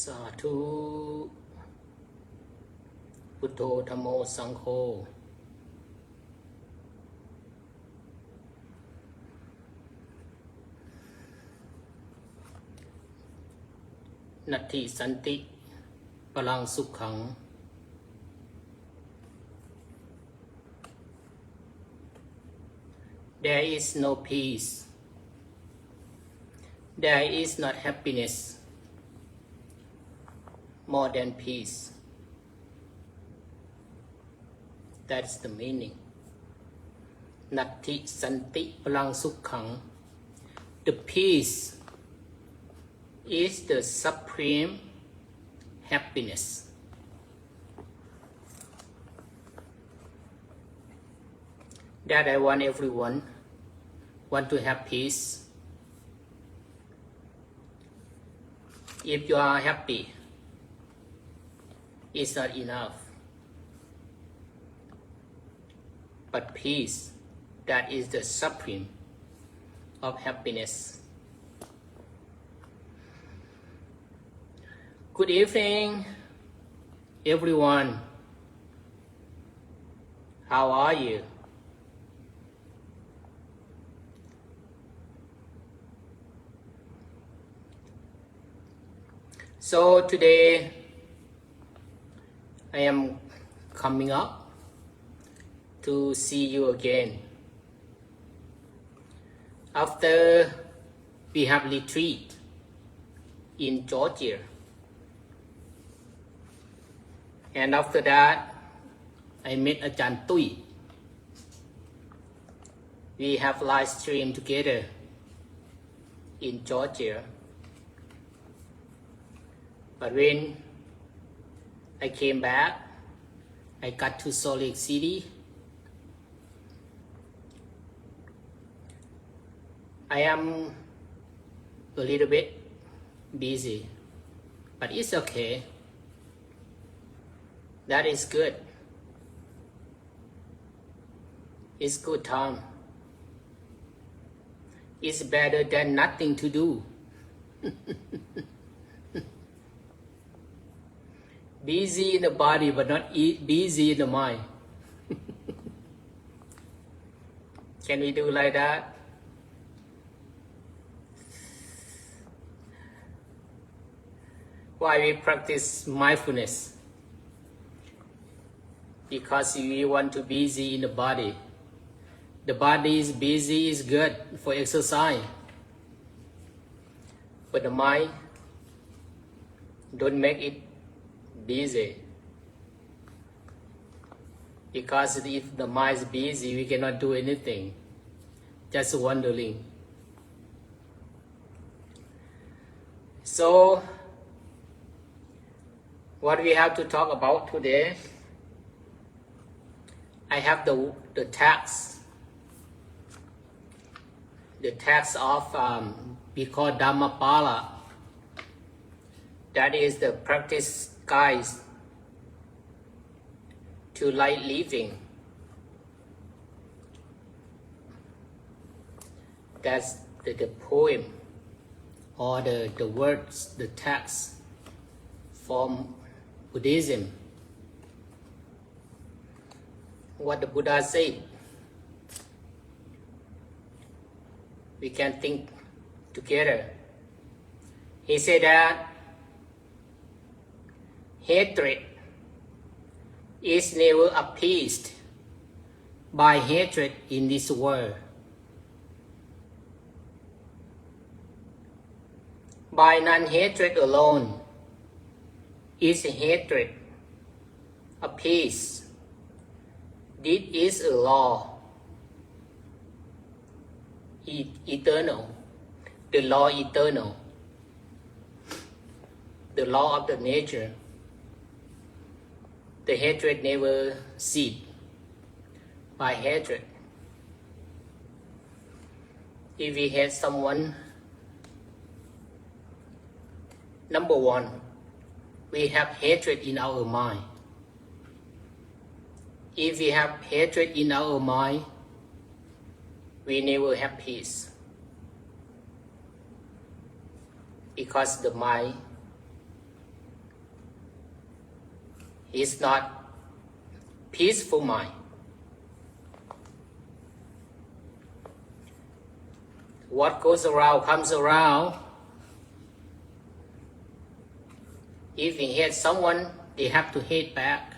สาธุพุทโธธัมโมสังโฆนัตถิสันติพลังสุขขัง There is no peace. There is not happiness more than peace. That's the meaning. Natti santi palang sukhang. The peace is the supreme happiness. That I want everyone want to have peace. If you are happy, it's not enough. But peace, that is the supreme of happiness. Good evening, everyone. How are you? So today, I am coming up to see you again. After we have retreat in Georgia. And after that, I met Ajahn Tui. We have live stream together in Georgia. But when I came back, I got to Salt Lake City. I am a little bit busy, but it's okay. That is good. It's good time. It's better than nothing to do. Busy in the body, but not busy in the mind. Can we do like that? Why we practice mindfulness? Because we want to be busy in the body. The body is busy, is good for exercise. But the mind, don't make it busy. Because if the mind is busy, we cannot do anything. Just wandering. So, what we have to talk about today, I have the text. The text of we call Dhammapala. That is the practice guides to light living. That's the poem or the words, the text from Buddhism. What the Buddha said. We can think together. He said that hatred is never appeased by hatred in this world. By non-hatred alone is hatred appeased. This is a law. Eternal, the law eternal, the law of the nature. The hatred never cease by hatred. If we hate someone, number one, we have hatred in our mind. If we have hatred in our mind, we never have peace. Because the mind It's not peaceful mind. What goes around comes around. If we hate someone, they have to hate back.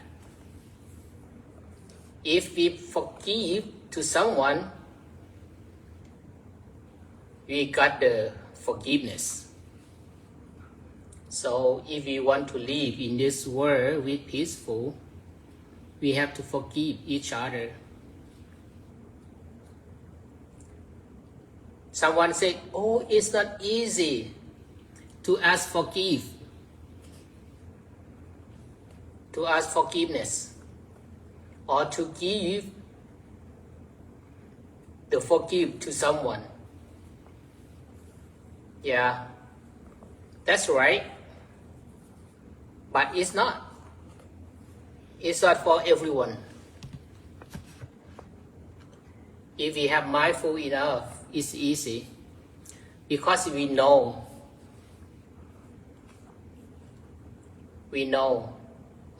If we forgive to someone, we got the forgiveness. So if we want to live in this world with peaceful, we have to forgive each other. Someone said, oh, it's not easy to ask forgiveness. Or to give the forgive to someone. Yeah, that's right. But it's not. It's not for everyone. If we have mindful enough, it's easy. Because we know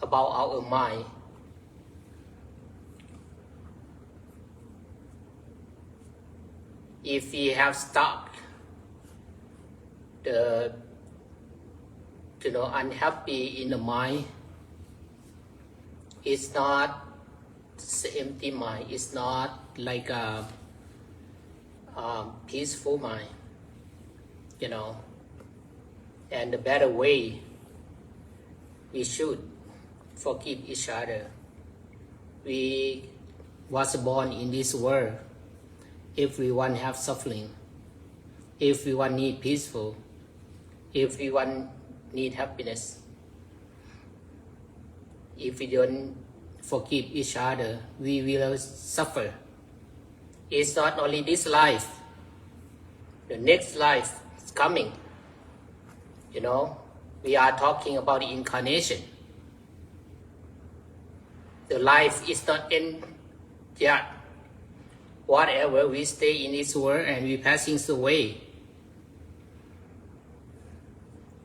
about our mind. If we have stuck the unhappy in the mind, it's not empty mind. It's not like a peaceful mind. And the better way, we should forgive each other. We was born in this world. Everyone have suffering. Everyone need peaceful. Everyone need happiness. If we don't forgive each other, we will suffer. It's not only this life. The next life is coming. We are talking about the incarnation. The life is not end yet. Whatever, we stay in this world and we passing away.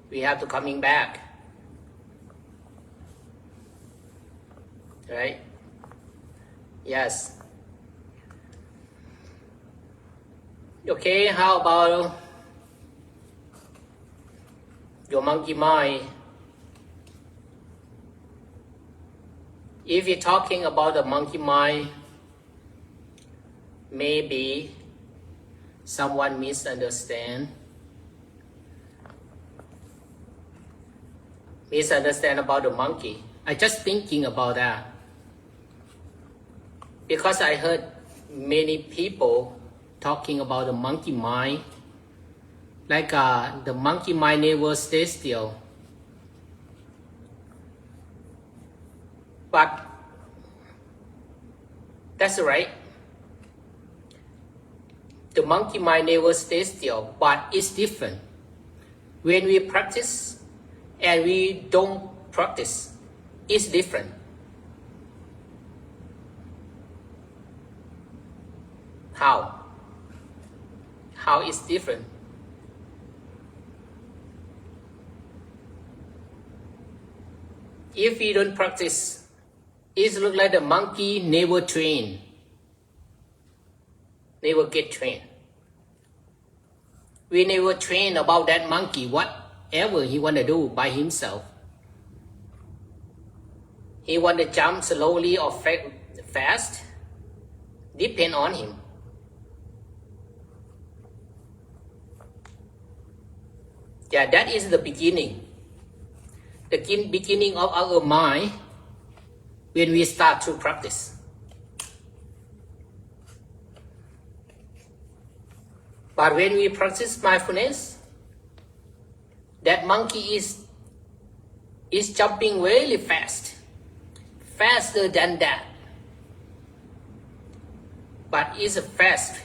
We have to coming back. Right? Yes. Okay, how about your monkey mind? If you're talking about the monkey mind, maybe someone misunderstand about the monkey. I just thinking about that because I heard many people talking about the monkey mind, like the monkey mind never stays still. But that's right. The monkey mind never stays still, but it's different. When we practice and we don't practice, it's different. How? How is different? If we don't practice, it looks like the monkey never train, never get trained. We never train about that monkey, whatever he want to do by himself. He want to jump slowly or fast, depend on him. Yeah, that is the beginning. The beginning of our mind when we start to practice. But when we practice mindfulness, that monkey is jumping really fast, faster than that. But it's fast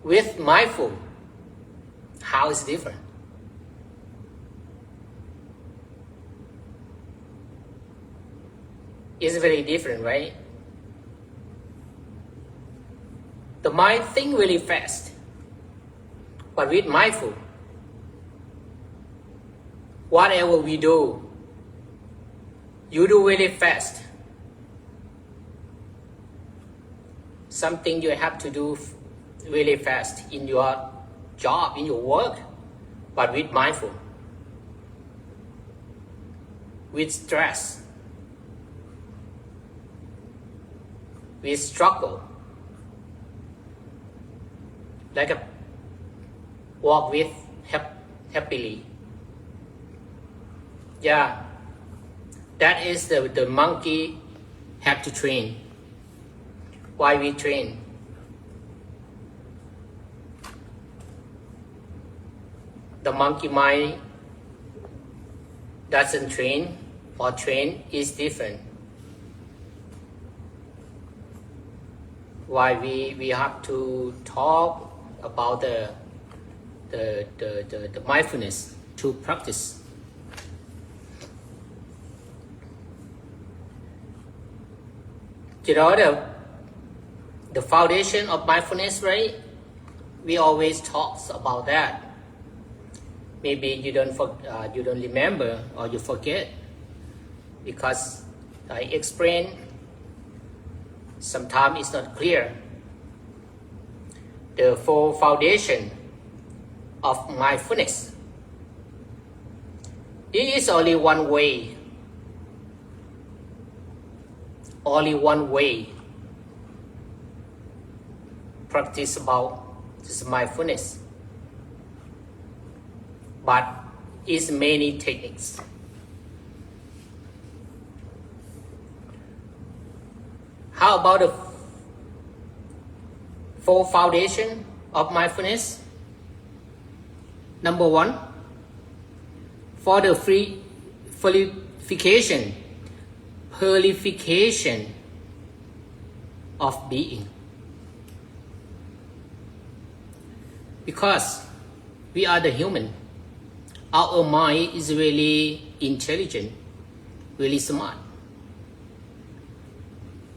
with mindful. How is different? It's very different, right? The mind thinks really fast. But with mindful, whatever we do, you do very fast. Something you have to do really fast in your job, in your work, but with mindful, with stress, with struggle, like a walk with happily. Yeah, that is the monkey have to train. Why we train? The monkey mind doesn't train or train is different. Why we have to talk about the mindfulness to practice. You know the foundation of mindfulness, right? We always talk about that. Maybe you don't remember or you forget because I explain. Sometimes it's not clear. The four foundation of mindfulness. There is only one way. Only one way. Practice about this mindfulness. But it's many techniques. How about the four foundation of mindfulness? Number one, for the purification of being. Because we are the human, our mind is really intelligent, really smart.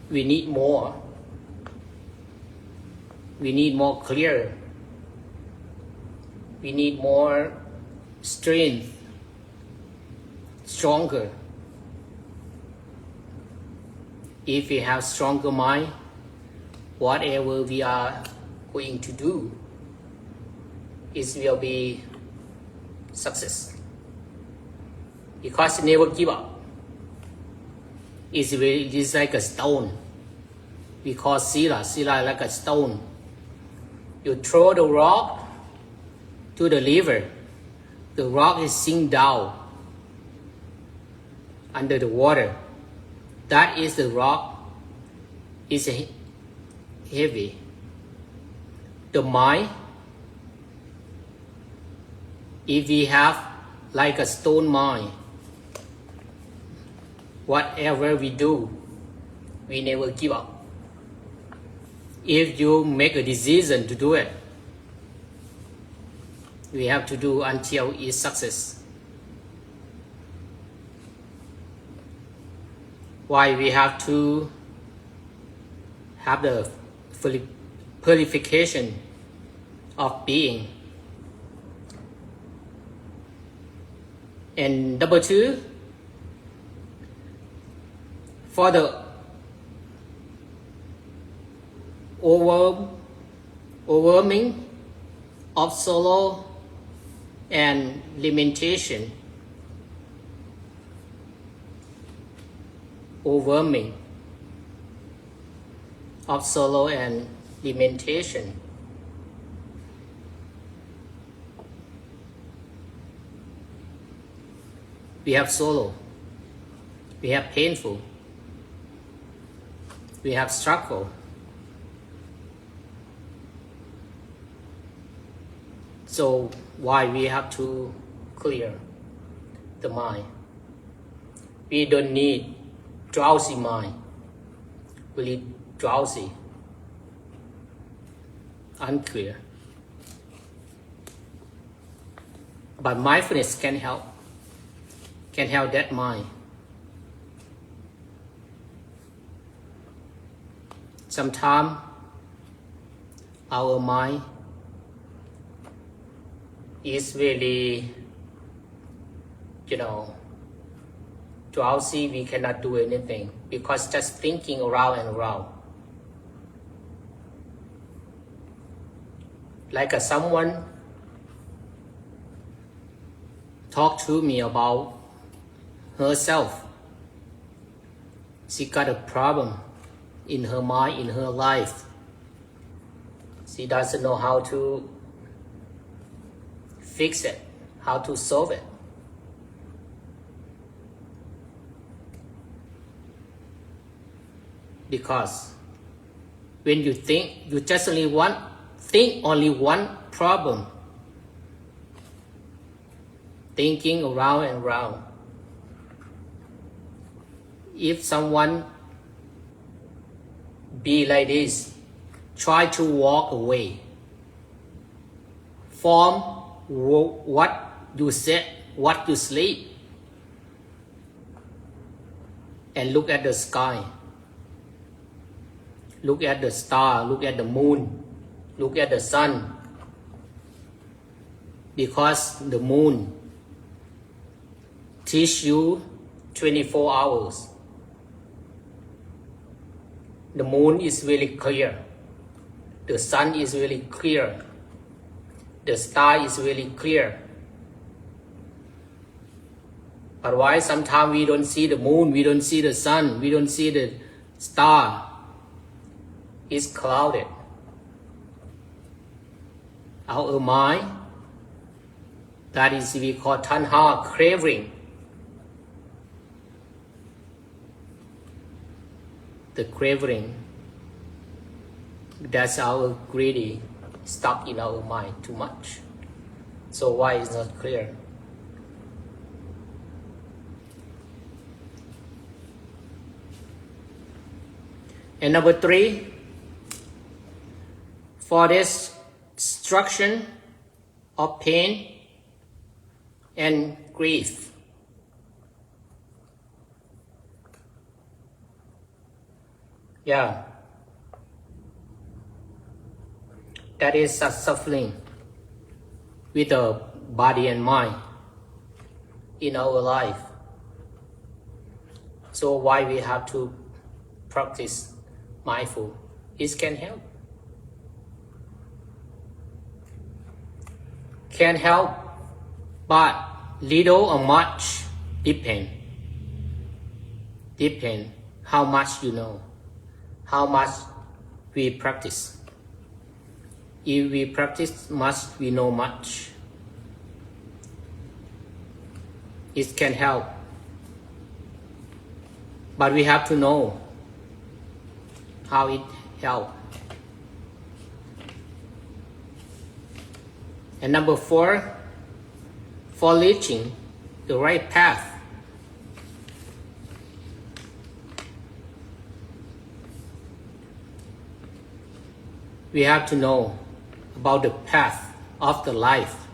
We need more. We need more clear. We need more strength, stronger. If we have stronger mind, whatever we are going to do, it will be success. Because never give up. It's like a stone. We call sila like a stone. You throw the rock to the river. The rock is sink down under the water. That is the rock is heavy. The mind, if we have like a stone mind, whatever we do, we never give up. If you make a decision to do it, we have to do until it's success. Why we have to have the purification of being. And number two, for the overwhelming of sorrow and lamentation. Overwhelming of sorrow and lamentation. We have sorrow. We have painful. We have struggle. So why we have to clear the mind? We don't need drowsy mind, really drowsy, unclear. But mindfulness can help that mind. Sometimes our mind is really, drowsy, we cannot do anything because just thinking around and around. Like someone talked to me about herself. She got a problem in her mind, in her life. She doesn't know how to fix it, how to solve it. Because when you think, you just think only one problem, thinking around and around. If someone be like this, try to walk away from what you said, what you sleep, and look at the sky, look at the star, look at the moon, look at the sun. Because the moon teach you 24 hours. The moon is really clear. The sun is really clear. The star is really clear. But why sometimes we don't see the moon, we don't see the sun, we don't see the star? It's clouded. Our mind, that is we call tanha, craving. The craving, that's our greedy, stuck in our mind too much. So why is not clear? And number 3, for this destruction of pain and grief. Yeah, that is suffering with the body and mind in our life. So why we have to practice mindful? It can help. Can help, but little or much depend how much you know, how much we practice. If we practice much, we know much. It can help, but we have to know how it helps. And number 4, for reaching the right path, we have to know about the path of the life.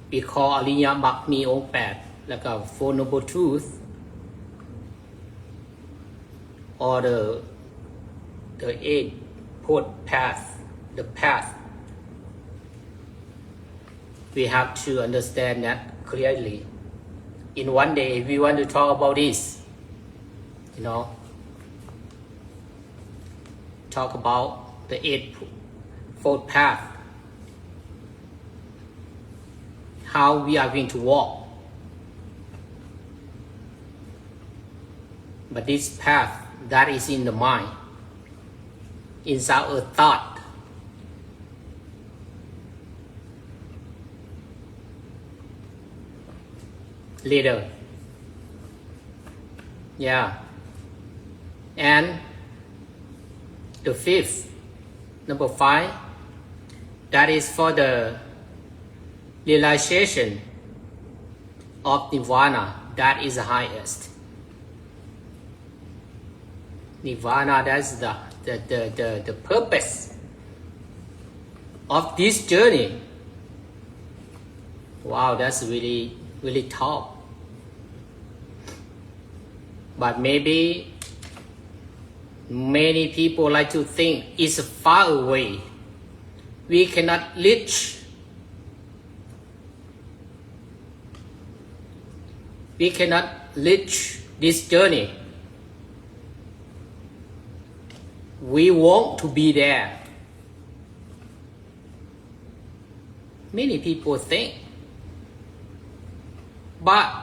We call อริยมรรคมีองค์ 8 แล้วก็ Four Noble Truths, or the 8 path, the path. We have to understand that clearly. In one day, we want to talk about this, talk about the 8-fold path, how we are going to walk. But this path, that is in the mind, inside a thought. Leader. Yeah. And the 5th, number 5, that is for the realization of Nirvana. That is the highest. Nirvana, that's the purpose of this journey. Wow, that's really, really tough. But maybe many people like to think it's far away. We cannot reach. we cannot reach this journey. We want to be there. Many people think, but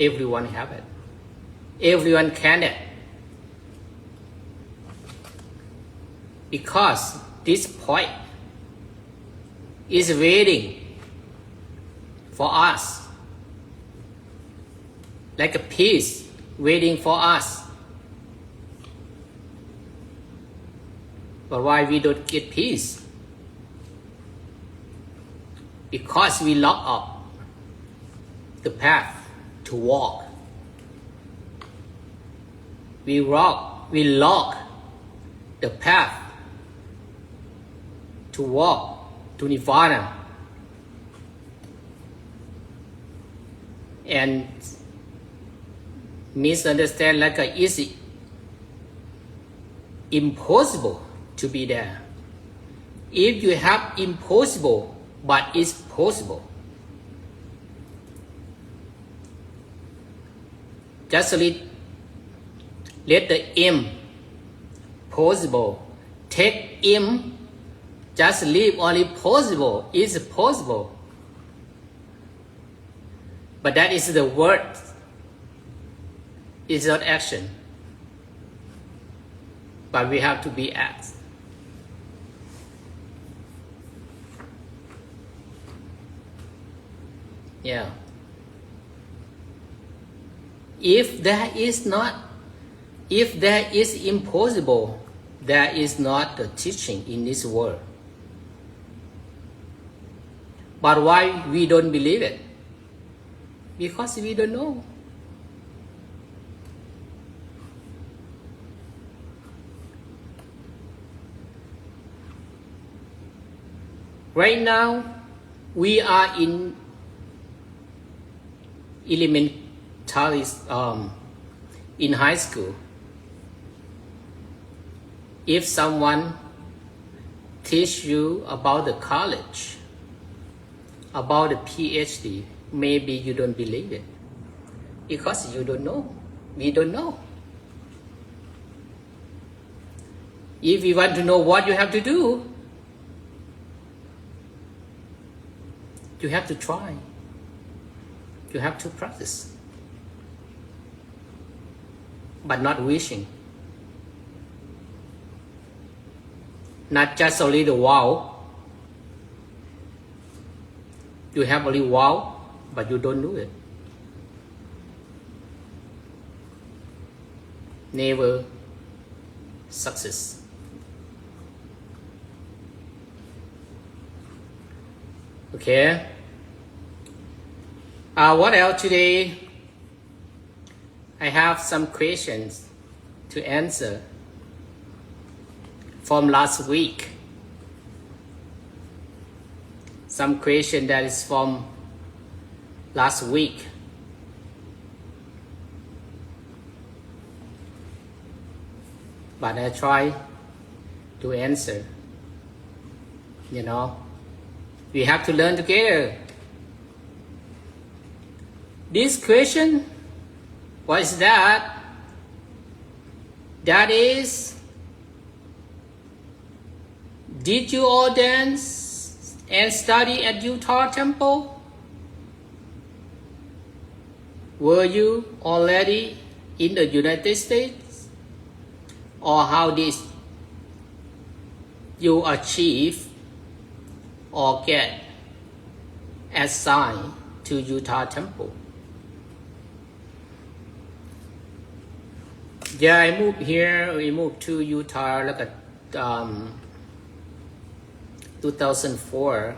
everyone have it. Everyone can it. Because this point is waiting for us, like a peace waiting for us. But why we don't get peace? Because we lock up the path to walk. We lock the path to walk to Nirvana. And misunderstand like it's impossible to be there. If you have impossible, but it's possible. Just let the impossible take just leave only possible is possible. But that is the word. It's not action. But we have to be act. Yeah. If there is impossible, there is not the teaching in this world. But why we don't believe it? Because we don't know. Right now, we are in elementary, in high school. If someone teach you about the college, about the PhD, maybe you don't believe it. Because you don't know. We don't know. If you want to know what you have to do, you have to try. You have to practice. But not wishing. Not just only the wow. You have only wow, but you don't do it. Never success. Okay. What else today? I have some questions to answer from last week. Some question that is from last week. But I try to answer. You know, we have to learn together. This question, what is that? That is, did you all dance and study at Utah Temple? Were you already in the United States? Or how did you achieve or get assigned to Utah Temple? Yeah, I moved here. We moved to Utah like 2004.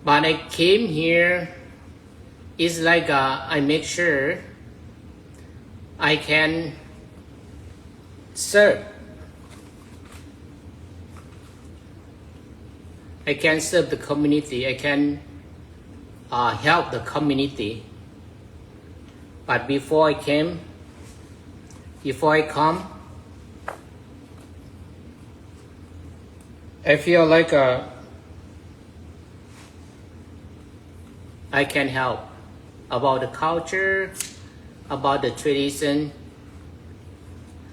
But I came here. It's like I make sure I can serve. I can serve the community. I can help the community. But before I come, I feel like I can help about the culture, about the tradition,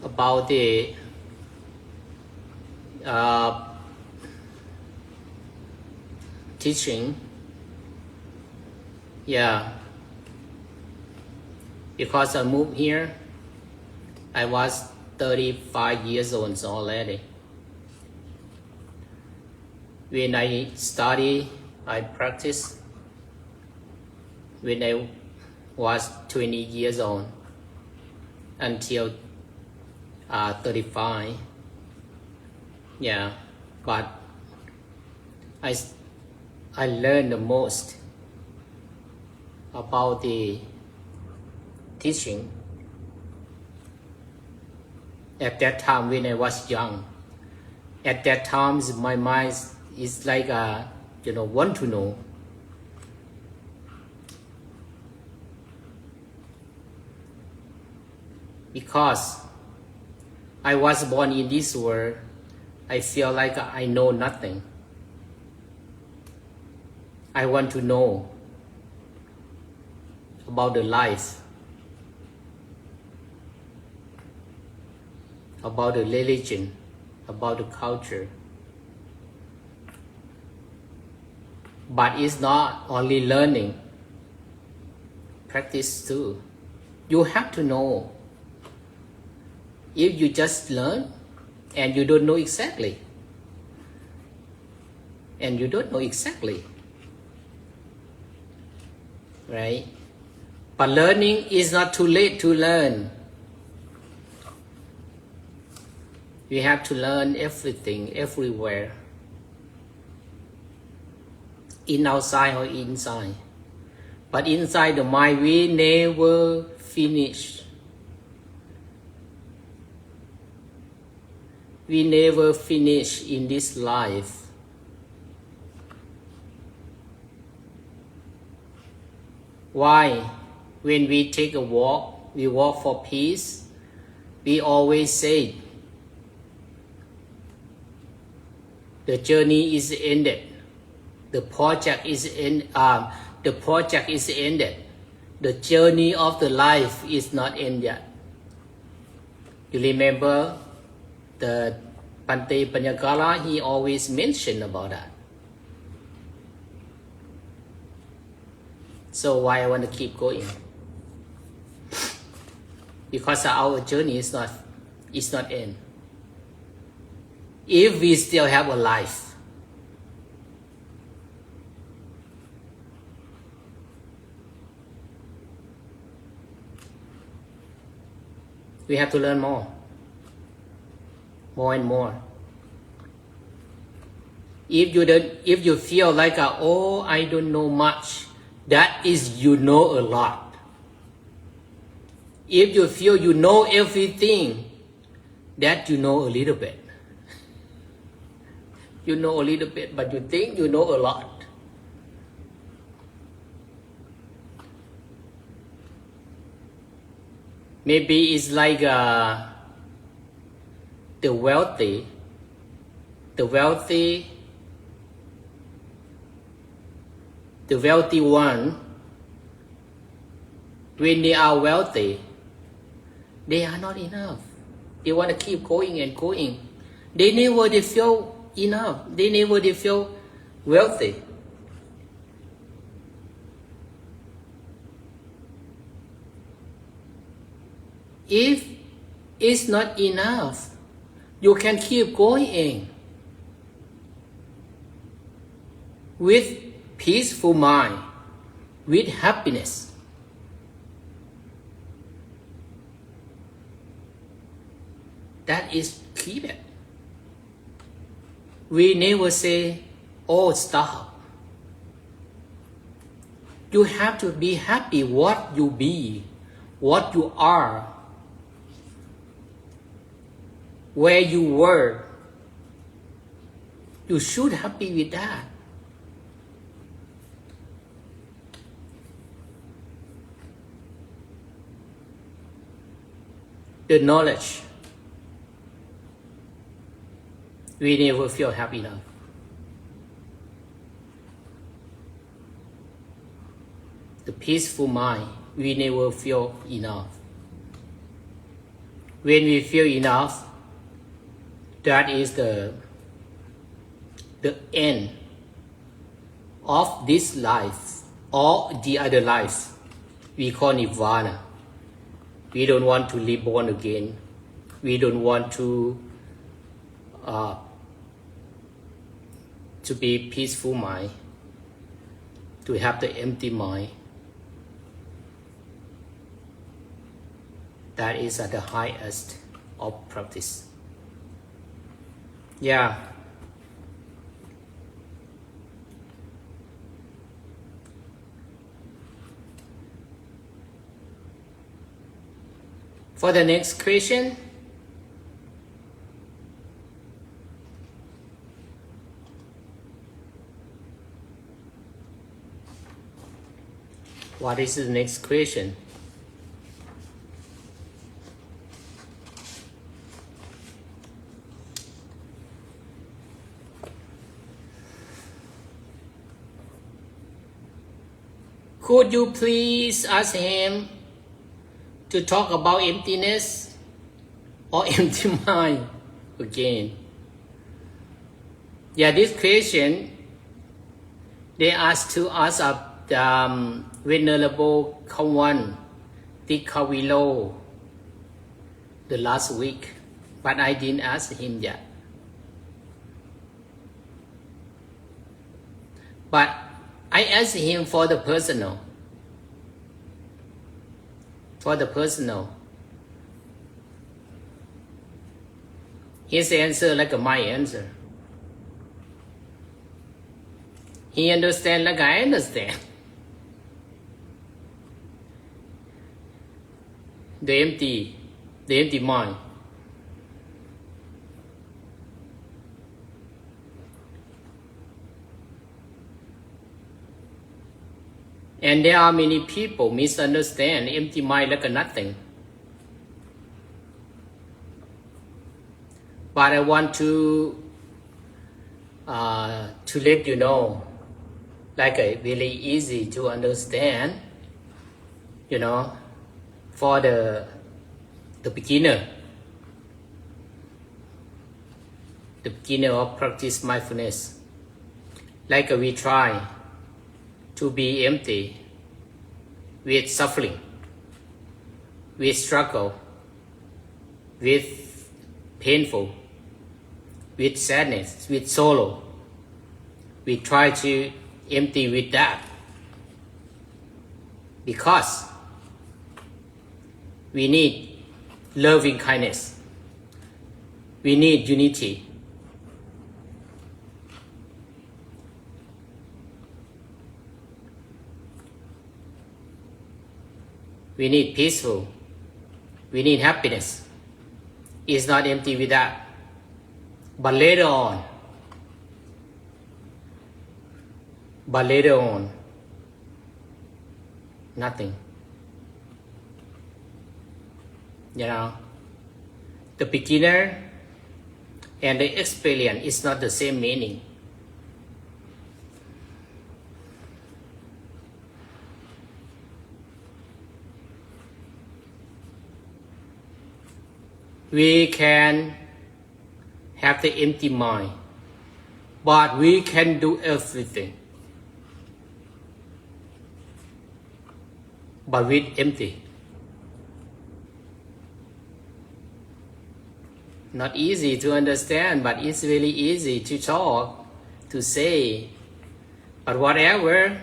about the teaching. Yeah, because I moved here, I was 35 years old already. When I study, I practice when I was 20 years old until 35. Yeah, but I learned the most about the teaching at that time when I was young. At that time, my mind is like want to know. Because I was born in this world, I feel like I know nothing. I want to know about the life, about the religion, about the culture. But it's not only learning, practice too. You have to know. If you just learn and you don't know exactly, right? But learning is not too late to learn. We have to learn everything, everywhere. In outside or inside. But inside the mind, we never finish. We never finish in this life. Why? When we take a walk, we walk for peace. We always say, the journey is ended. The project is ended. The journey of the life is not ended yet. You remember the Bhante Panyagala, he always mentioned about that. So why I want to keep going? Because our journey is not end. If we still have a life, we have to learn more and more. If you feel like I don't know much, that is you know a lot. If you feel you know everything, that you know a little bit. You know a little bit, but you think you know a lot. Maybe it's like the wealthy one, when they are wealthy, they are not enough. They want to keep going and going. They never feel enough. They never feel wealthy. If it's not enough, you can keep going with peaceful mind, with happiness. That is keep it. We never say, oh, stop. You have to be happy what you be, what you are, where you were. You should happy with that. The knowledge, we never feel happy enough. the peaceful mind, we never feel enough. When we feel enough, that is the end of this life or the other life. We call nirvana. We don't want to live born again. We don't want to be peaceful mind, to have the empty mind. That is at the highest of practice. Yeah. For the next question, what is the next question? Could you please ask him to talk about emptiness or empty mind again? Yeah, this question they asked to us of Venerable Kawan Tikavilo the last week, but I didn't ask him yet. But I asked him for the personal. His answer like my answer. He understand like I understand. The empty mind. And there are many people misunderstand empty mind like a nothing. But I want to let you know, like a really easy to understand, for the beginner of practice mindfulness. Like we try to be empty with suffering, with struggle, with painful, with sadness, with sorrow. We try to empty with that because we need loving kindness. We need unity. We need peaceful. We need happiness. It's not empty with that. But later on, nothing. The beginner and the experience is not the same meaning. We can have the empty mind, but we can do everything. But with empty. Not easy to understand, but it's really easy to talk, to say. But whatever,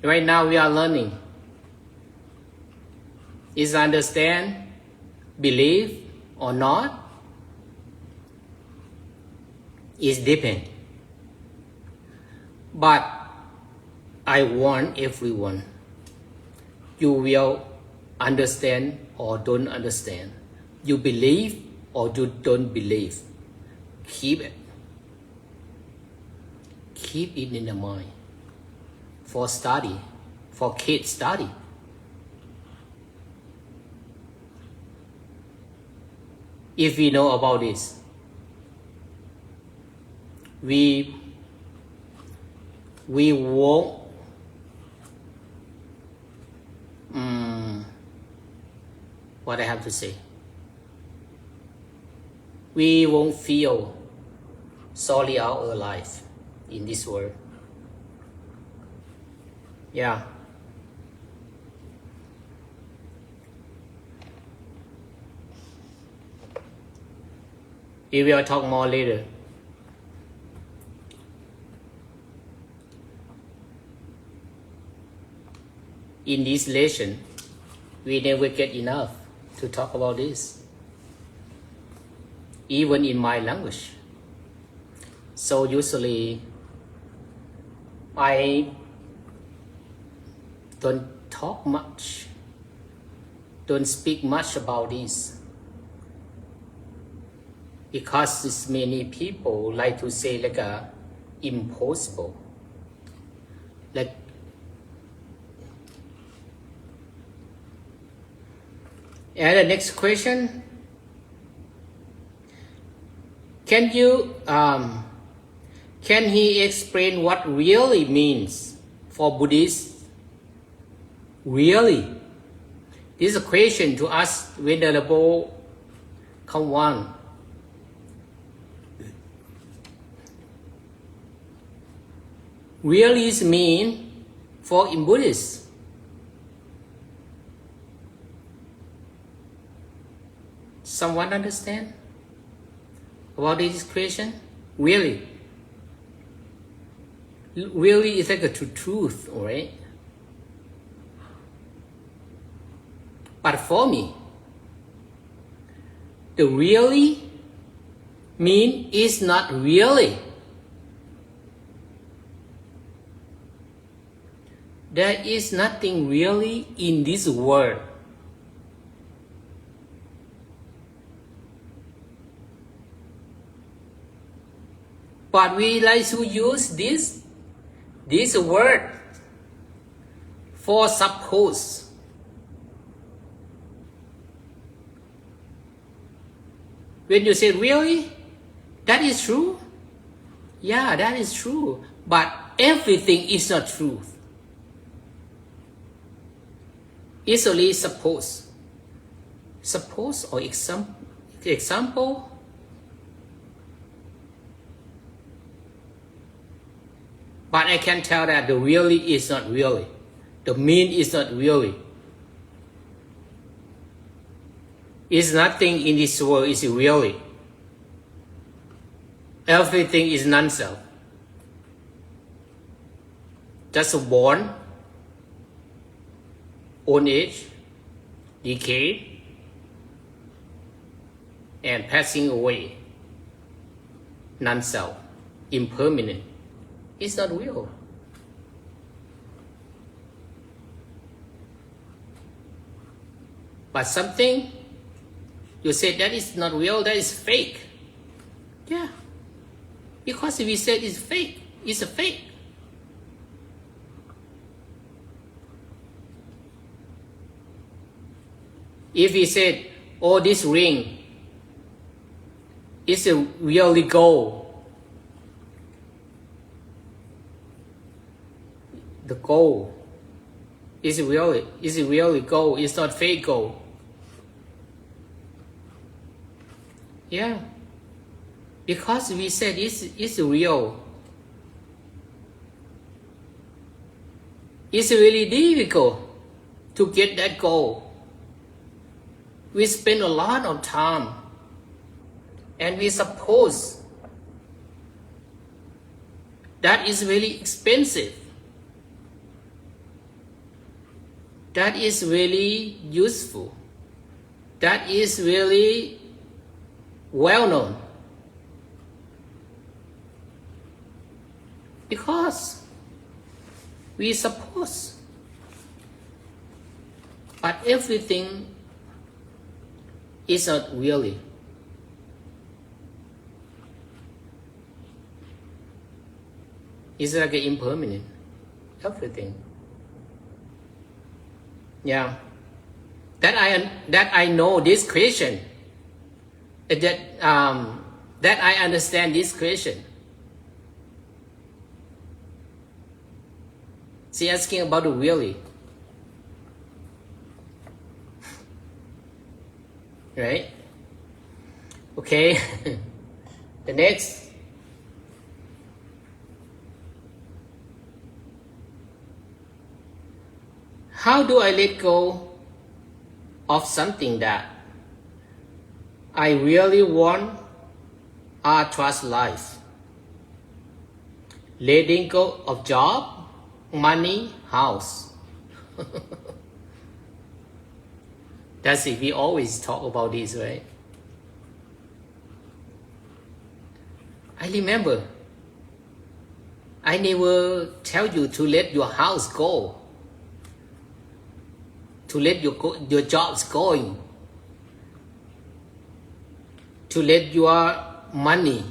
right now we are learning. Is understand, believe or not, is depend. But I want everyone, you will understand or don't understand. You believe or you don't believe. Keep it. Keep it in the mind. For study, for kids study. If we know about this, we won't what I have to say. We won't feel sorry our life in this world. Yeah. We will talk more later. In this lesson, we never get enough to talk about this, even in my language. So usually, I don't talk much, don't speak much about this, because many people like to say like impossible, like and the next question, can he explain what really means for Buddhists? Really? This is a question to ask Venerable Kangwan. Really is mean for in Buddhists. Someone understand about this question? Really? Really is like a truth, alright? But for me, the really mean is not really. There is nothing really in this world. But we like to use this word for suppose. When you say really, that is true. Yeah, that is true. But everything is not true. It's only suppose. Suppose or example. But I can tell that the really is not really. The mean is not really. Is nothing in this world is really. Everything is non-self. Just born, old age, decay, and passing away. Non-self, impermanent. It's not real. But something you say that is not real, that is fake. Yeah. Because if we say it's fake, it's a fake. If we said, oh, this ring is a really gold, the gold is really gold, it's not fake gold. Yeah. Because we said it's real. It's really difficult to get that gold. We spend a lot of time and we suppose that is really expensive. That is really useful. That is really well known. Because we suppose. But everything is not really. It's like an impermanent. Everything. Yeah. That I know this question. That I understand this question. She asking about the really. right? Okay. The next. How do I let go of something that I really want or trust life? Letting go of job, money, house. That's it. We always talk about this, right? I remember, I never tell you to let your house go, to let your jobs going, to let your money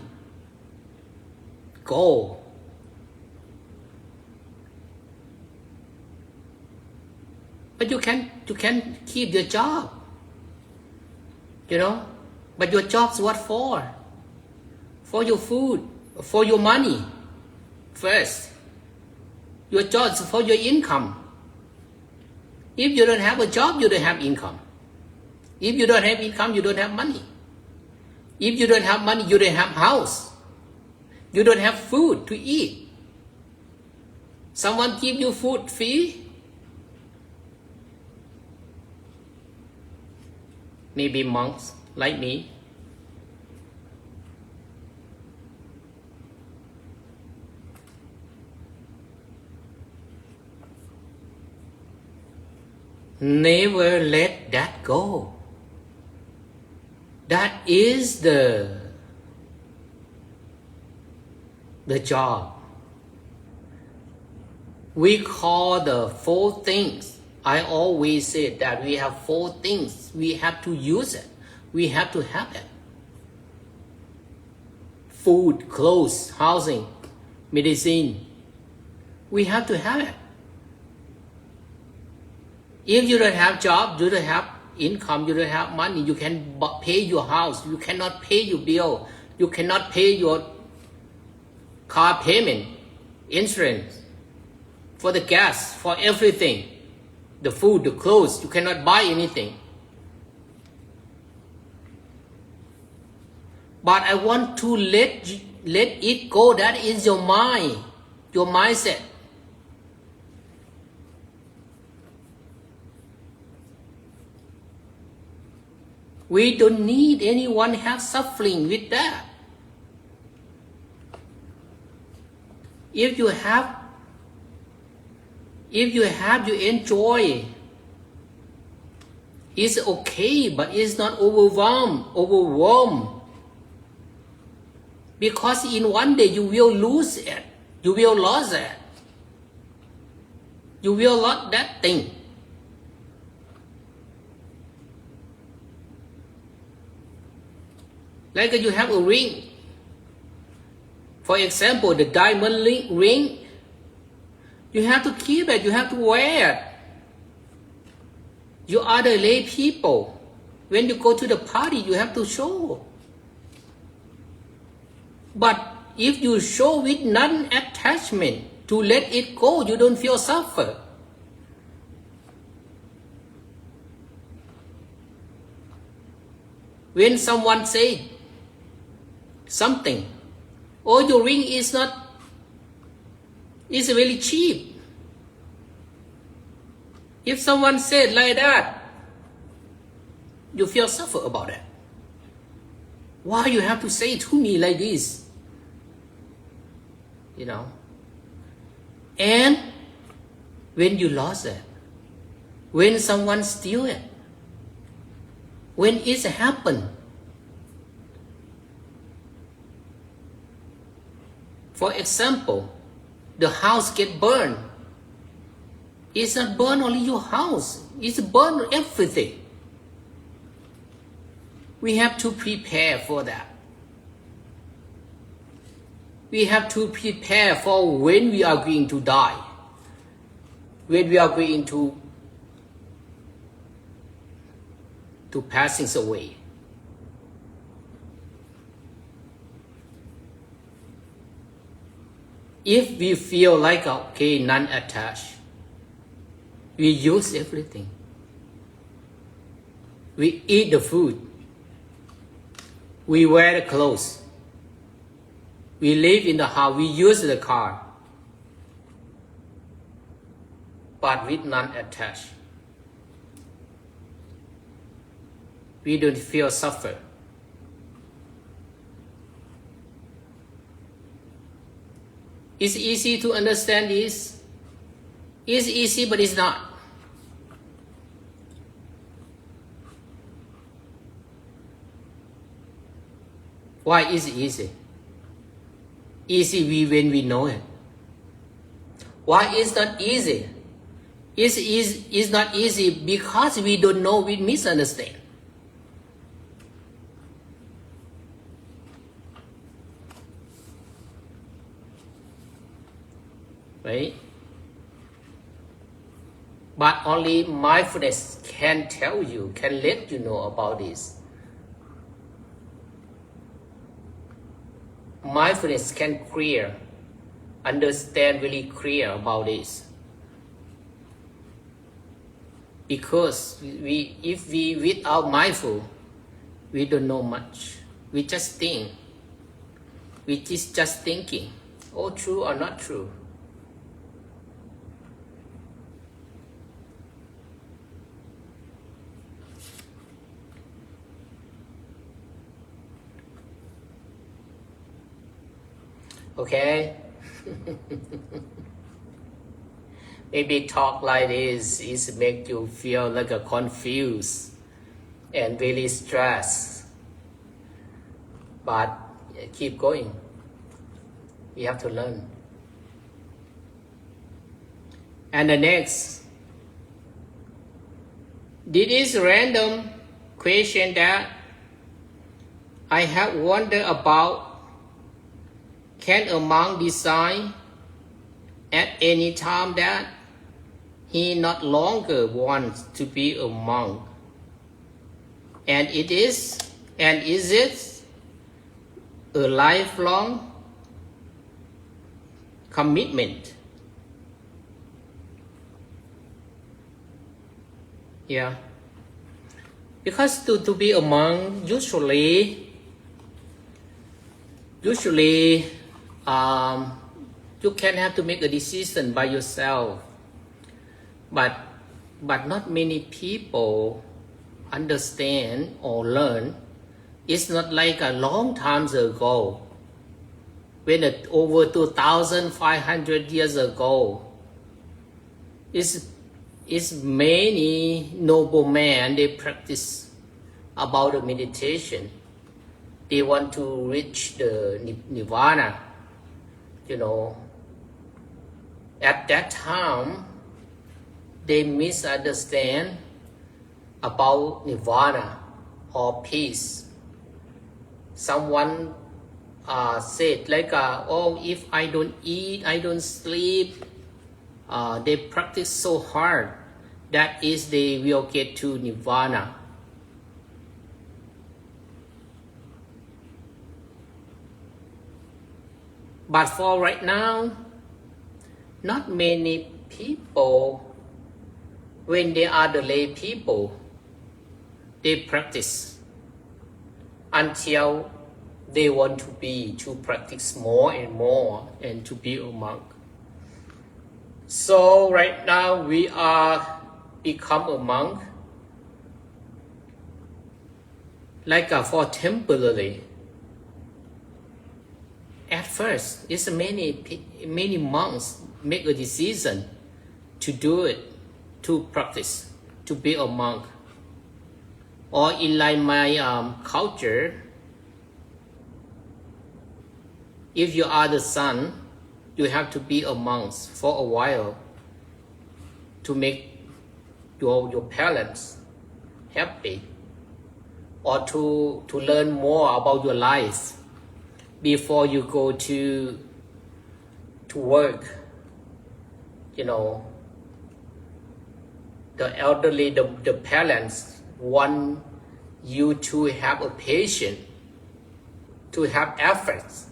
go. But you can keep your job, you know. But your job's what for? For your food, for your money first. Your job's for your income. If you don't have a job, you don't have income. If you don't have income, you don't have money. If you don't have money, you don't have house. You don't have food to eat. Someone give you food free? Maybe monks like me. Never let that go. That is the job. We call the 4 things. I always say that we have 4 things. We have to use it. We have to have it. Food, clothes, housing, medicine. We have to have it. If you don't have job, you don't have income, you don't have money, you can pay your house, you cannot pay your bill, you cannot pay your car payment, insurance, for the gas, for everything, the food, the clothes, you cannot buy anything. But I want to let it go. That is your mind, your mindset. We don't need anyone have suffering with that. If you have, you enjoy. It's okay, but it's not overwhelmed. Because in one day you will lose it. You will lose it. You will lose that thing. Like you have a ring. For example, the diamond ring. You have to keep it. You have to wear it. You are the lay people. When you go to the party, you have to show. But if you show with non-attachment, to let it go, you don't feel suffer. When someone say something, oh, your ring is really cheap. If someone said like that, you feel suffer about it. Why you have to say to me like this? You know. And when you lost it, when someone steal it, when it happened, for example, the house get burned. It's not burn only your house, it's burn everything. We have to prepare for that. We have to prepare for when we are going to die, when we are going to passing away. If we feel like, okay, non-attached, we use everything. We eat the food. We wear the clothes. We live in the house. We use the car. But with none attached. We don't feel suffer. It's easy to understand this. It's easy, but it's not. Why is it easy? Easy when we know it. Why is not easy? It's not easy because we don't know, we misunderstand. Right? But only mindfulness can tell you, can let you know about this. Mindfulness can clear, understand really clear about this. Because if we without mindful, we don't know much. We just think. We just thinking, oh, true or not true. Okay? Maybe talk like this is make you feel like a confused and really stressed. But keep going. We have to learn. And the next, this is random question that I have wondered about. Can a monk decide at any time that he not longer wants to be a monk? And is it a lifelong commitment? Yeah. Because to be a monk, usually you can have to make a decision by yourself, but not many people understand or learn. It's not like a long time ago, when over 2,500 years ago, it's many noble men, they practice about the meditation. They want to reach the nirvana, At that time, they misunderstand about nirvana or peace. Someone said oh, if I don't eat, I don't sleep, they practice so hard, that is they will get to nirvana. But for right now, not many people, when they are the lay people, they practice until they want to practice more and more and to be a monk. So right now we are become a monk for temporary. At first, it's many monks make a decision to do it, to practice, to be a monk. Or in my culture, if you are the son, you have to be a monk for a while to make your parents happy, or to learn more about your life before you go to work. The elderly, the parents want you to have a patience, to have efforts,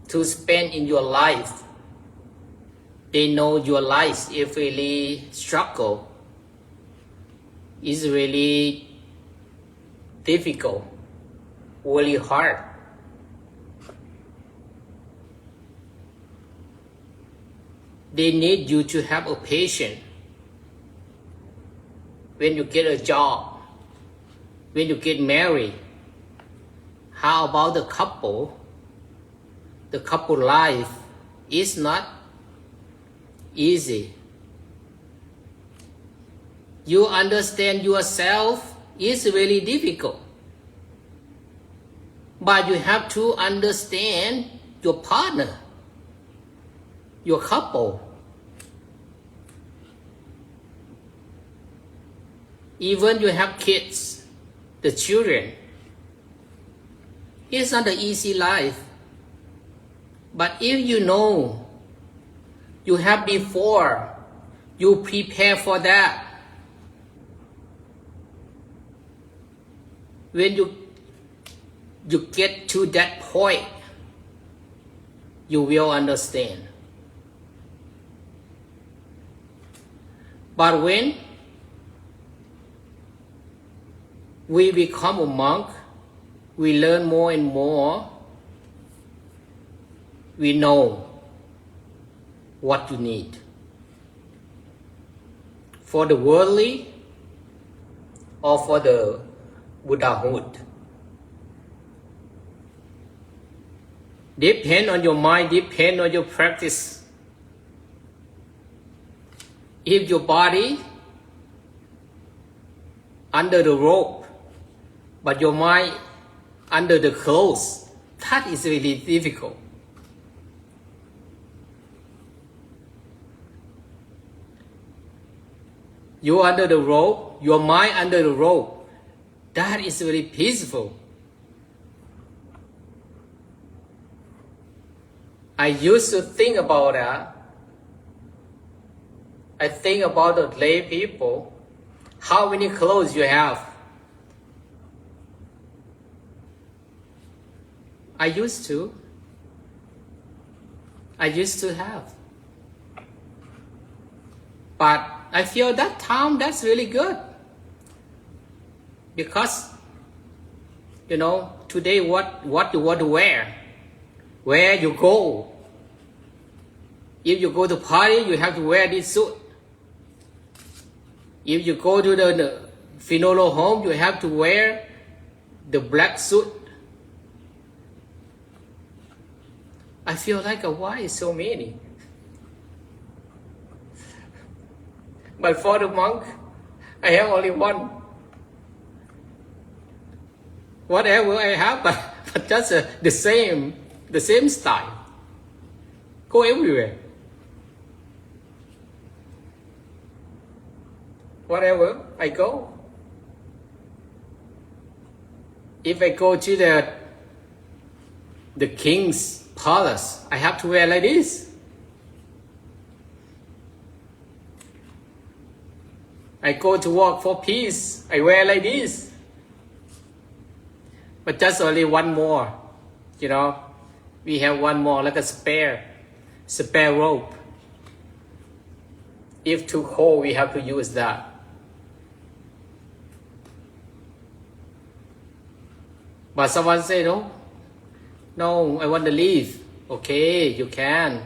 to spend in your life. They know your life is really struggle, is really difficult. really hard. They need you to have a patience. When you get a job, when you get married, how about the couple? The couple life is not easy. You understand yourself is really difficult. But you have to understand your partner, your couple. Even you have kids, the children. It's not an easy life. But if you know, you have before, you prepare for that. When you get to that point, you will understand. But when we become a monk, we learn more and more. We know what you need. For the worldly or for the Buddhahood. Depend on your mind, depend on your practice. If your body under the rope, but your mind under the clothes, that is really difficult. You under the rope, your mind under the rope, that is very peaceful. I used to think about that. I think about the lay people. How many clothes you have? I used to have. But I feel that time that's really good. Because, today what you want to wear, where you go. If you go to party, you have to wear this suit. If you go to the funeral home, you have to wear the black suit. I feel like, why so many? But for the monk, I have only one. Whatever I have, but just the same style. Go everywhere. Whatever I go. If I go to the king's palace, I have to wear like this. I go to work for peace, I wear like this. But just only one more, we have one more, like a spare rope. If too cold, we have to use that. But someone say, no, I want to leave. Okay, you can.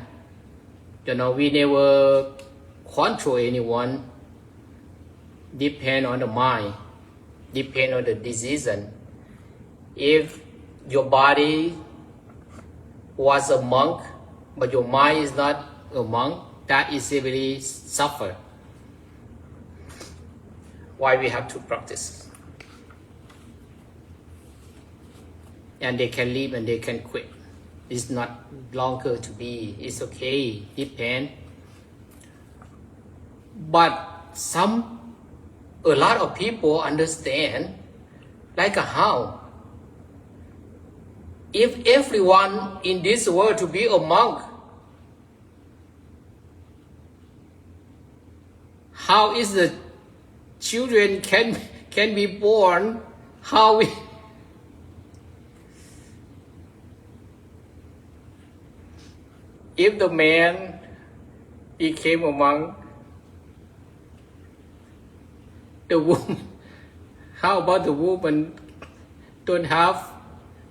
We never control anyone. Depend on the mind. Depend on the decision. If your body was a monk, but your mind is not a monk, that is really suffer. Why we have to practice? And they can leave and they can quit. It's not longer to be. It's okay. Depend. But a lot of people understand like how. If everyone in this world to be a monk, how is the children can be born? How we? If the man became a monk, the woman, how about the woman don't have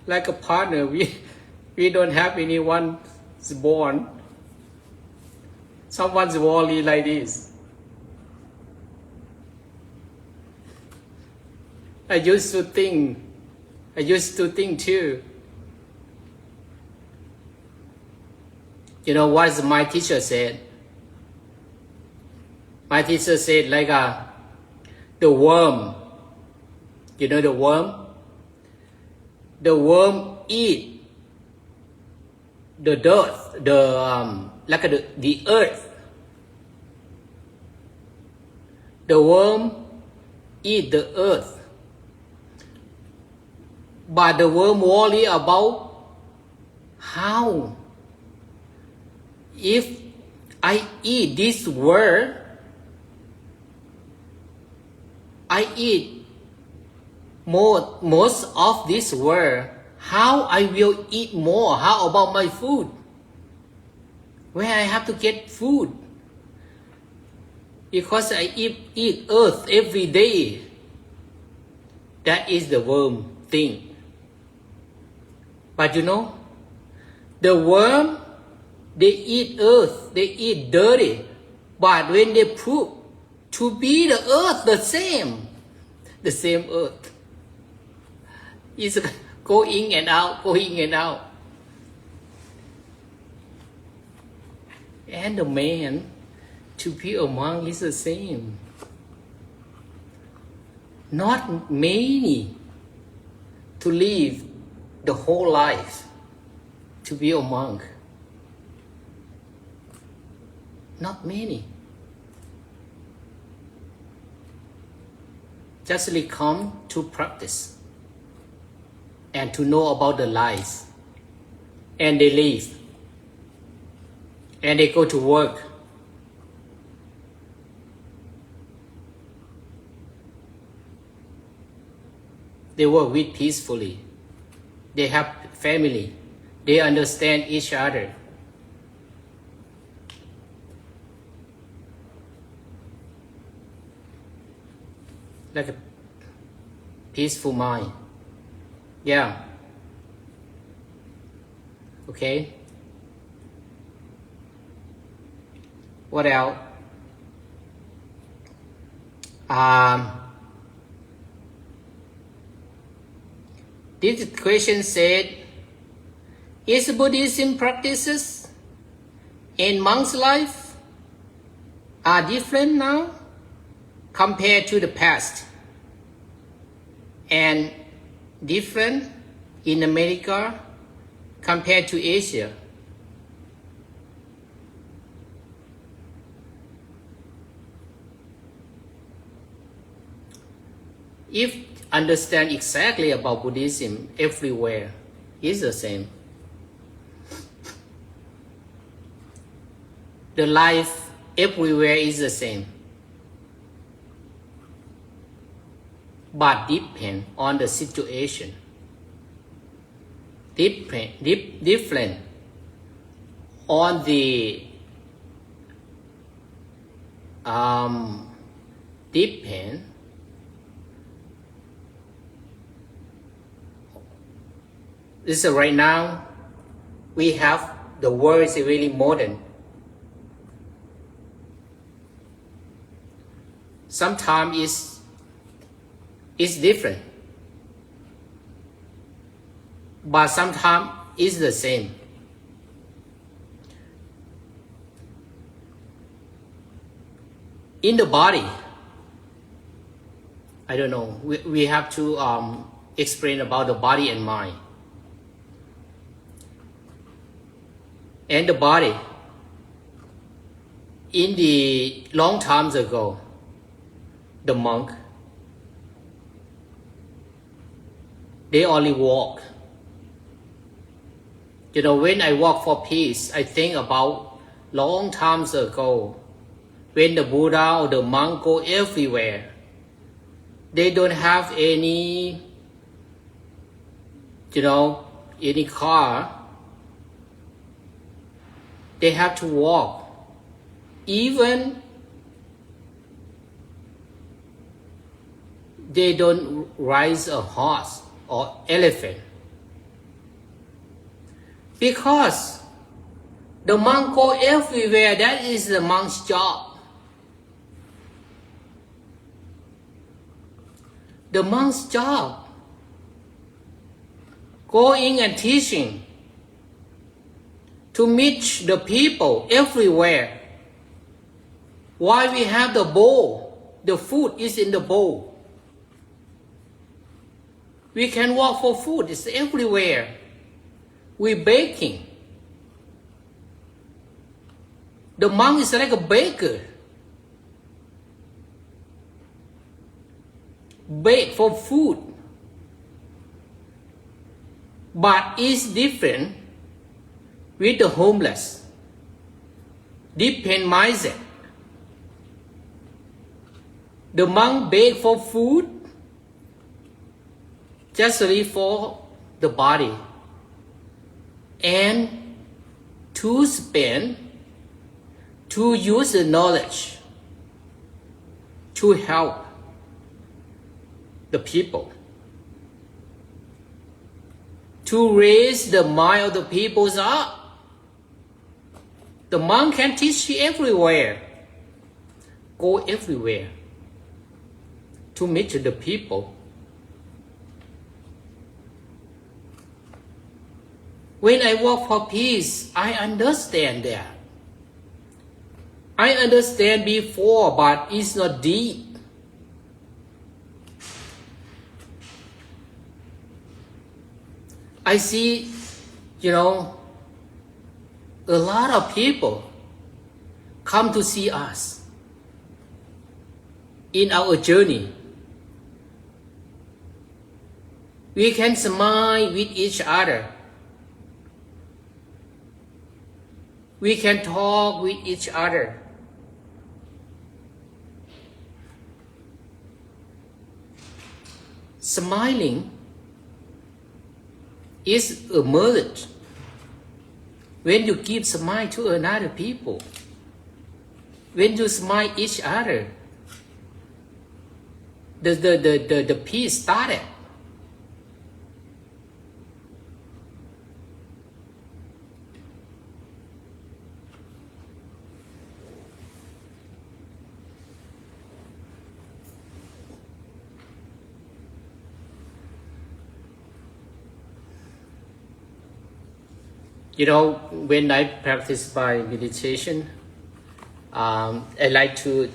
like a partner. We don't have anyone born. Someone's worldly like this. I used to think too. You know what my teacher said? My teacher said like the worm. You know the worm? The worm eat the dirt, the earth. The worm eat the earth. But the worm worry about how if I eat this world, I eat most of this world, how I will eat more? How about my food? Where I have to get food? Because I eat earth every day. That is the worm thing. But you know, the worm, they eat earth, they eat dirty. But when they prove to be the earth, the same earth, is going and out. And the man to be a monk is the same. Not many to live the whole life to be a monk. Not many. Just come to practice and to know about the lies. And they leave. And they go to work. They work with peacefully. They have family. They understand each other. Like a peaceful mind. Yeah. Okay. What else? This question said, is Buddhism practices in monk's life are different now compared to the past and different in America compared to Asia? If understand exactly about Buddhism everywhere is the same. The life everywhere is the same. But depend on the situation. Different on the depend this is right now we have the world is really modern. Sometimes it's different, but sometimes it's the same. In the body, I don't know, we have to explain about the body and mind. And the body, in the long times ago, the monk, they only walk. You know, when I walk for peace, I think about long times ago, when the Buddha or the monk go everywhere, they don't have any, any car. They have to walk. Even they don't ride a horse or elephant. Because the monk go everywhere, that is the monk's job. The monk's job, going and teaching, to meet the people everywhere. Why we have the bowl? The food is in the bowl. We can walk for food, it's everywhere. We baking. The monk is like a baker. Bake for food. But it's different with the homeless. Different mindset. The monk bake for food just for the body and to spend, to use the knowledge to help the people, to raise the mind of the peoples up. The monk can teach everywhere, go everywhere to meet the people. When I work for peace, I understand that. I understand before, but it's not deep. I see, a lot of people come to see us in our journey. We can smile with each other. We can talk with each other. Smiling is a merge. When you give smile to another people, when you smile each other, the peace started. When I practice by meditation, I like to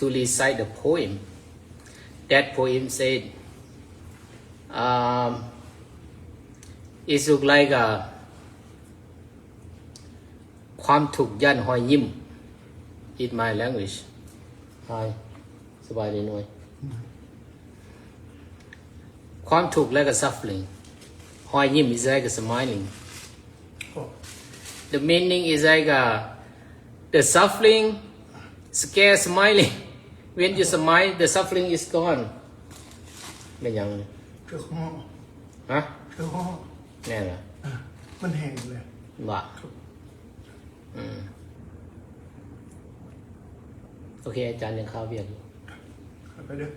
recite the poem. That poem said, it looks like ความทุกข์ยันหอยยิ้ม in my language. Hi สบายดีหน่อย ความทุกข์ like a suffering. หอยยิ้ม is like a smiling. The meaning is like the suffering, scare smiling. When you smile, the suffering is gone. เป็นยัง เจ้าห้อ ฮะ เจ้าห้อ แน่เหรอ มันแห้งเลย ว่าโอเคอาจารย์ยังเข้าเวียกอยู่ ไปเด้อ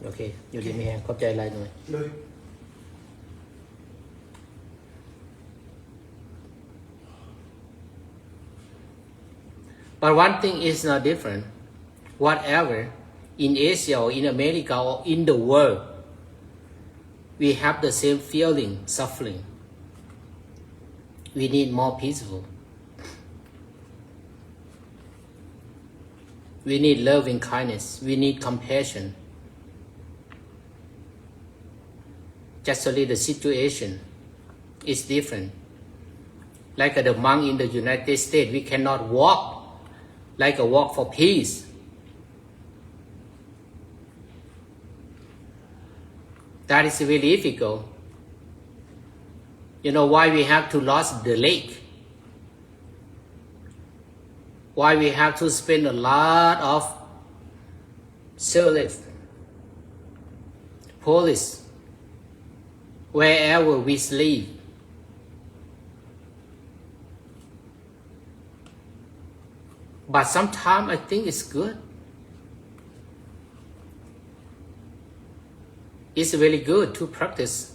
โอเค อยู่ดีไม่แห้งขอบใจอะไรหน่อย เลย But one thing is not different. Whatever, in Asia or in America or in the world, we have the same feeling, suffering. We need more peaceful. We need loving kindness. We need compassion. Just only the situation is different. Like the monk in the United States, we cannot walk like a walk for peace. That is very difficult. You know why we have to lose the lake? Why we have to spend a lot of service, police, wherever we sleep. But sometimes I think it's good. It's really good to practice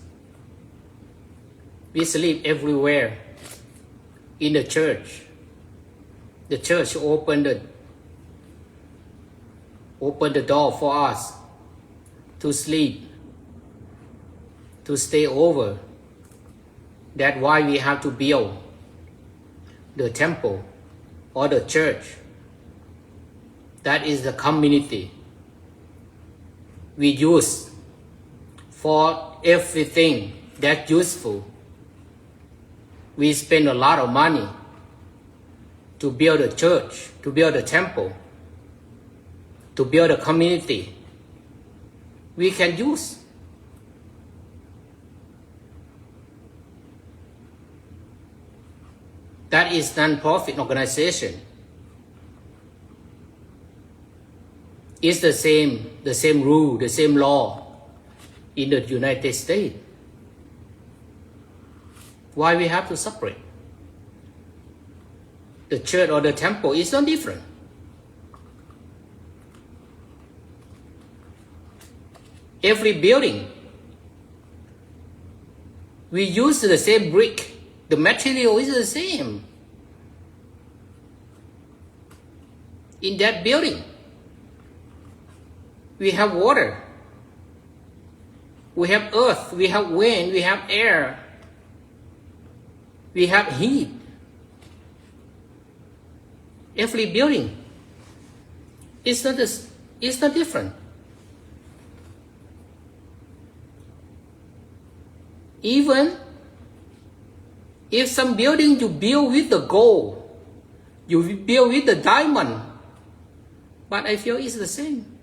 We sleep everywhere. In the church opened the door for us to sleep, to stay over. That's why we have to build the temple or the church. That is the community we use for everything that's useful. We spend a lot of money to build a church, to build a temple, to build a community we can use. That is non-profit organization. It's the same rule, the same law in the United States. Why we have to separate? The church or the temple is not different. Every building, we use the same brick. The material is the same. In that building, we have water, we have earth, we have wind, we have air, we have heat. Every building is not different. Even if some building you build with the gold, you build with the diamond, but I feel it's the same.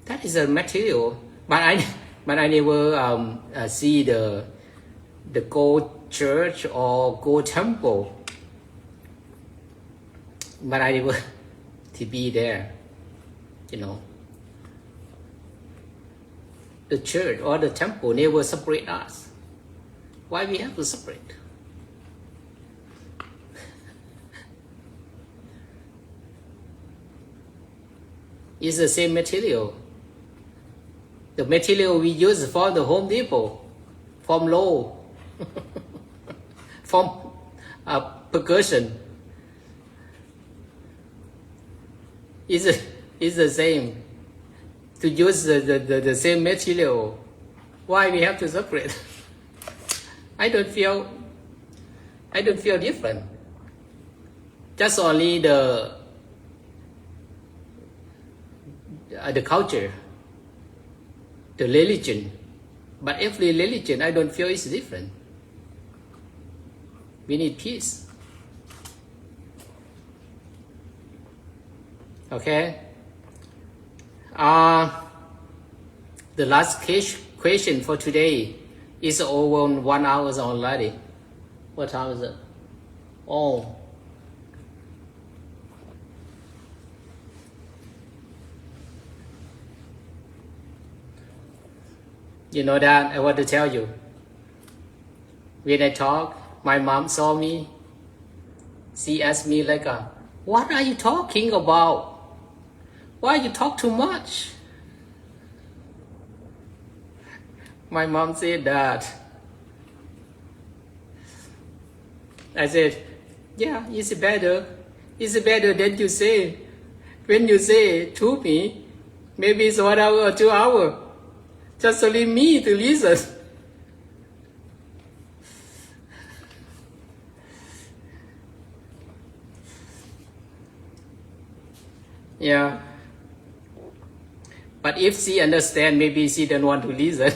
That is a material, but I never see the gold church or gold temple. But I never to be there, you know. The church or the temple never separate us. Why we have to separate? It's the same material. The material we use from the Home Depot, from Lowe's, from percussion. It's the same. To use the same material. Why we have to separate? I don't feel different. Just only the culture, the religion. But every religion, I don't feel it's different. We need peace. Okay? The last question for today is over 1 hour already. What time is it? Oh. You know that I want to tell you. When I talk, my mom saw me. She asked me like, what are you talking about? Why you talk too much? My mom said that. I said, yeah, it's better. It's better than you say. When you say to me, maybe it's 1 hour or 2 hours. Just leave me to listen. Yeah. But if she understand, maybe she don't want to listen.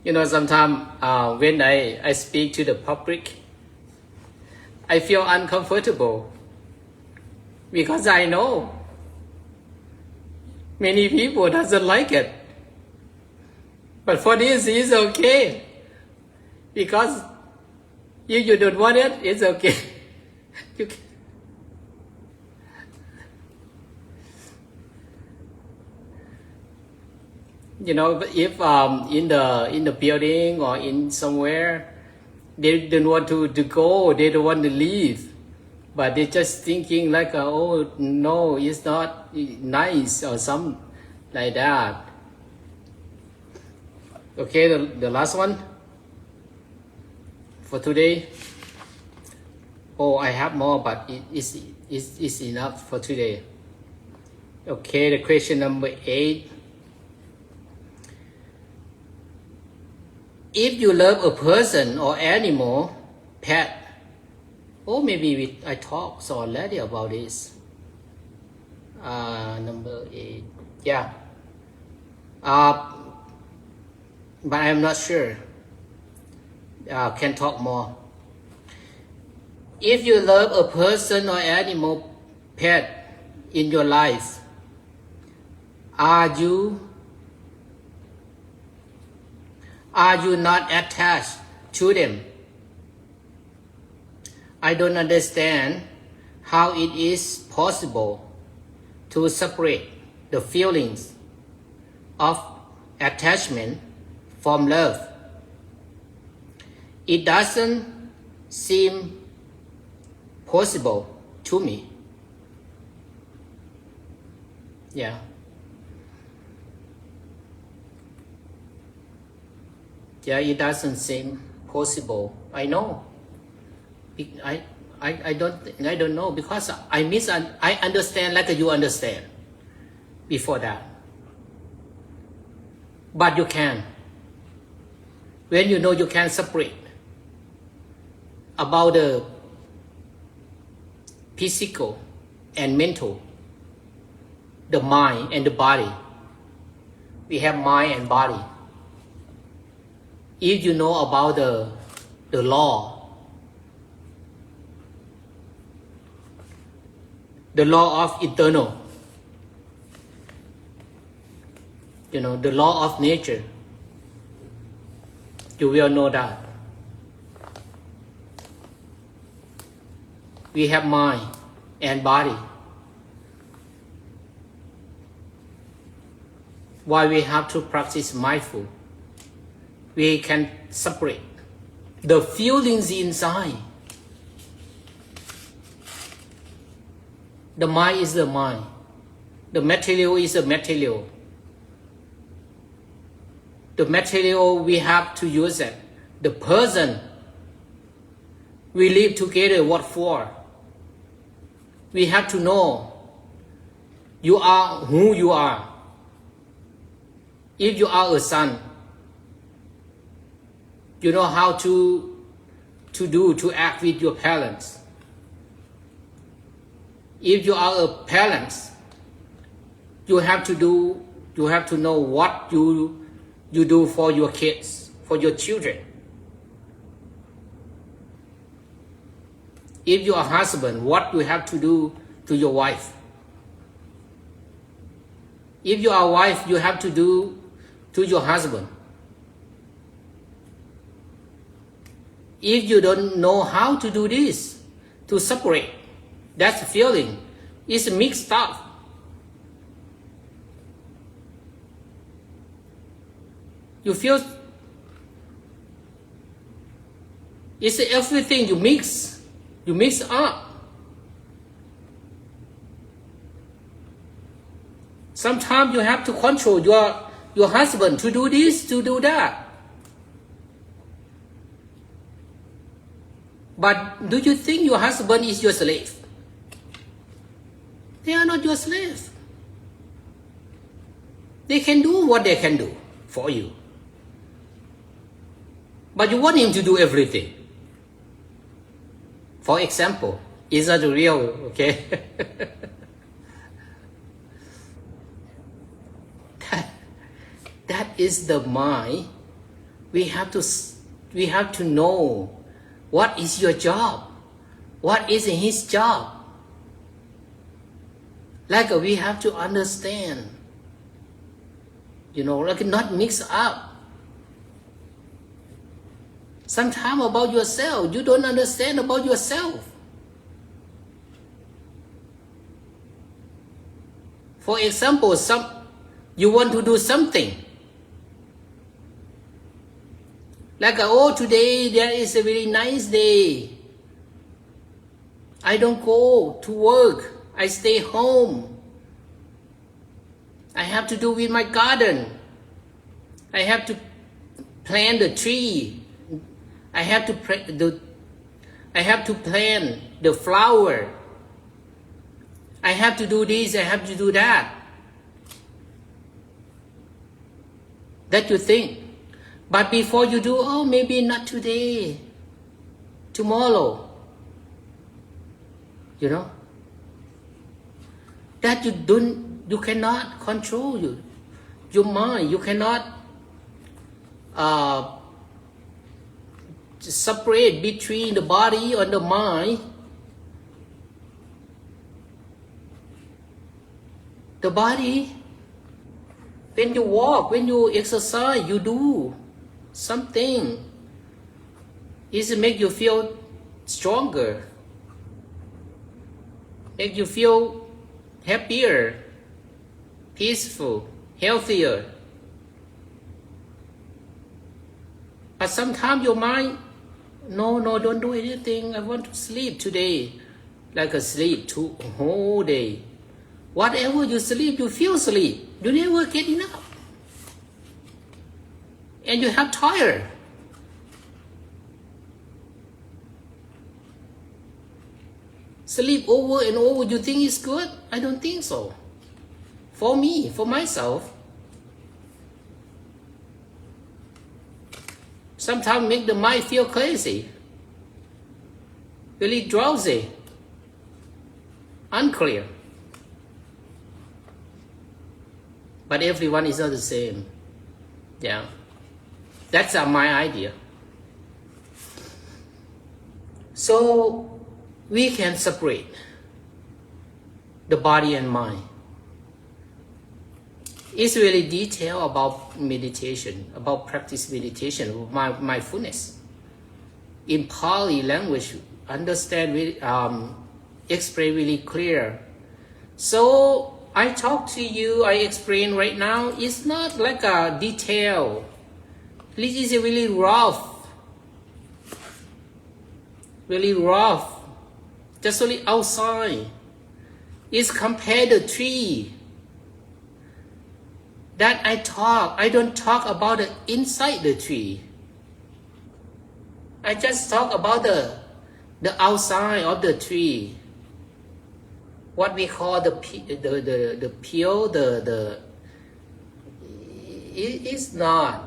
You know, sometimes when I speak to the public, I feel uncomfortable because I know many people doesn't like it. But for this, it's okay because if you don't want it, it's okay. You can. You know, if in the building or in somewhere, they don't want to go, they don't want to leave, but they're just thinking like, oh no, it's not nice or some like that. Okay, the last one for today. Oh, I have more, but it's enough for today. Okay, the question number 8. If you love a person or animal, pet, oh, maybe I talked already about this. Number 8, yeah. But I'm not sure. Can talk more. If you love a person or animal, pet in your life, are you not attached to them? I don't understand how it is possible to separate the feelings of attachment from love. It doesn't seem possible to me. Yeah. Yeah, it doesn't seem possible. I know. I don't know because I understand like you understand before that. But you can. When you know you can separate about the physical and mental, the mind and the body. We have mind and body. If you know about the law of eternal, the law of nature, you will know that. We have mind and body. Why we have to practice mindful? We can separate the feelings inside. The mind is the mind. The material is the material. The material we have to use it. The person we live together, what for? We have to know you are who you are. If you are a son, you know how to act with your parents. If you are a parent, you have to know what you do for your kids, for your children. If you are a husband, what you have to do to your wife. If you are a wife, you have to do to your husband. If you don't know how to do this, to separate, that's the feeling. It's mixed up. You feel it's everything you mix up. Sometimes you have to control your husband to do this, to do that. But do you think your husband is your slave? They are not your slave. They can do what they can do for you. But you want him to do everything. For example, is that real? Okay. That is the mind. We have to know what is your job, what is his job. Like we have to understand, like not mix up. Sometimes about yourself, you don't understand about yourself. For example, you want to do something. Like, today there is a very nice day. I don't go to work. I stay home. I have to do with my garden. I have to plant the tree. I have to plant the flower. I have to do this, I have to do that. That you think. But before you do, oh, maybe not today, tomorrow. You know? That you cannot control your mind. You cannot separate between the body and the mind. The body, when you walk, when you exercise, you do something. It make you feel stronger, make you feel happier, peaceful, healthier. But sometimes your mind, no, don't do anything. I want to sleep today. Like a sleep the whole day. Whatever you sleep, you feel sleep. You never get enough. And you have tired. Sleep over and over, you think it's good? I don't think so. For me, for myself. Sometimes make the mind feel crazy. Really drowsy. Unclear. But everyone is not the same. Yeah. That's my idea. So we can separate the body and mind. It's really detailed about meditation, about practice meditation, mindfulness. In Pali language, understand, explain really clear. So I talk to you, I explain right now, it's not like a detail. This is really rough. Really rough. Just only outside. It's compared to tree. That I don't talk about the inside the tree. I just talk about the outside of the tree. What we call the peel, it is not.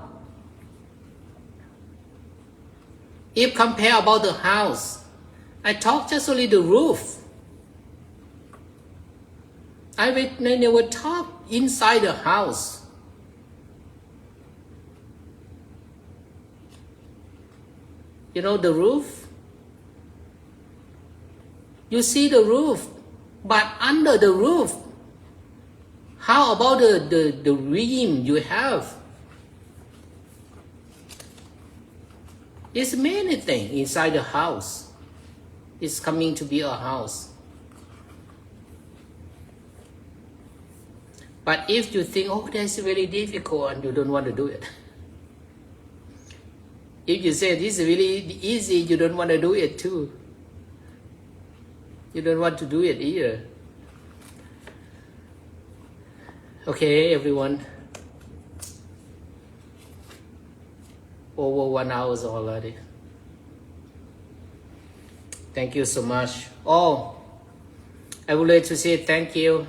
If compare about the house, I talk just only the roof. I never talk inside the house. You know the roof? You see the roof, but under the roof, how about the rim you have? There's many things inside the house. It's coming to be a house. But if you think, oh, that's really difficult and you don't want to do it. If you say this is really easy, you don't want to do it too. You don't want to do it either. Okay, everyone. Over 1 hour already. Thank you so much. Oh, I would like to say thank you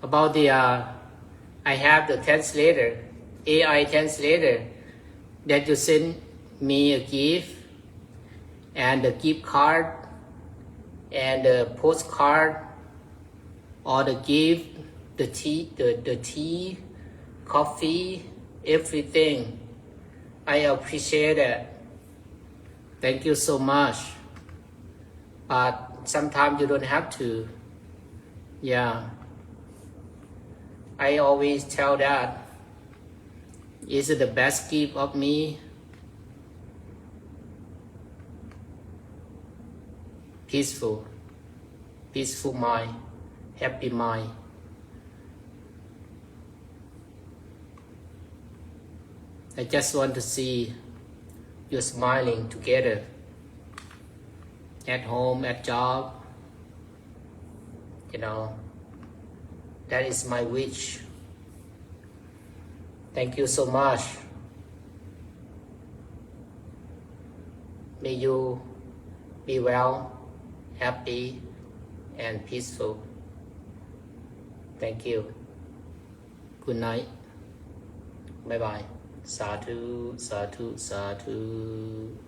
about the, I have the translator, AI translator, that you sent me a gift and a gift card and a postcard or the gift, the tea, coffee, everything. I appreciate it. Thank you so much. But sometimes you don't have to. Yeah. I always tell that. Is it the best gift of me? Peaceful mind, happy mind. I just want to see you smiling together at home, at job. You know, that is my wish Thank you so much. May you be well, happy, and peaceful. Thank you. Good night. Bye bye. Sadhu, sadhu, sadhu.